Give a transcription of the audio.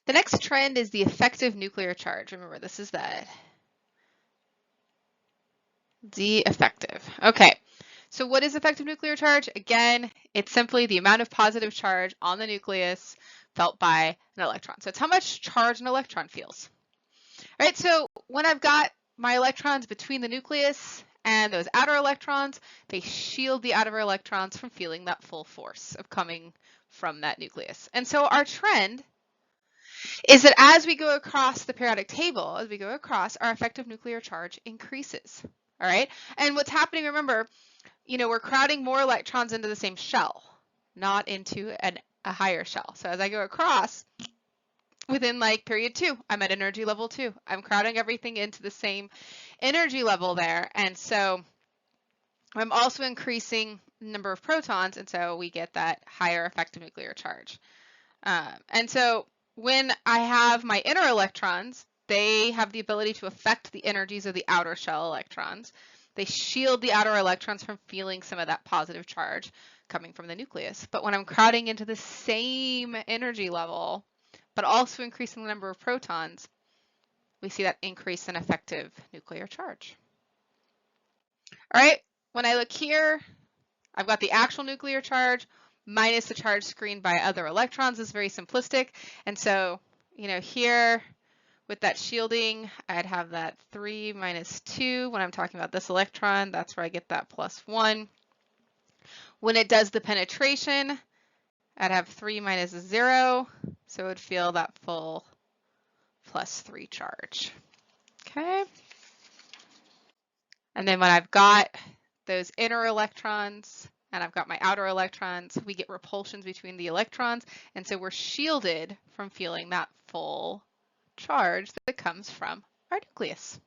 The next trend is the effective nuclear charge. Remember, this is that. The effective. Okay. So what is effective nuclear charge? Again, it's simply the amount of positive charge on the nucleus felt by an electron. So it's how much charge an electron feels. All right, so when I've got my electrons between the nucleus and those outer electrons, they shield the outer electrons from feeling that full force of coming from that nucleus. And so our trend is that as we go across the periodic table, as we go across, our effective nuclear charge increases. All right, and what's happening, remember, we're crowding more electrons into the same shell, not into a higher shell. So as I go across, within like period 2, I'm at energy level 2. I'm crowding everything into the same energy level there. And so I'm also increasing the number of protons, and so we get that higher effective nuclear charge. And so when I have my inner electrons, they have the ability to affect the energies of the outer shell electrons. They shield the outer electrons from feeling some of that positive charge coming from the nucleus. But when I'm crowding into the same energy level, but also increasing the number of protons, we see that increase in effective nuclear charge. All right, when I look here, I've got the actual nuclear charge minus the charge screened by other electrons. Is very simplistic. And so, here with that shielding, I'd have that 3 minus 2. When I'm talking about this electron, that's where I get that +1. When it does the penetration, I'd have 3 minus 0. So it would feel that full +3 charge. Okay. And then when I've got those inner electrons and I've got my outer electrons, we get repulsions between the electrons. And so we're shielded from feeling that full charge that comes from our nucleus.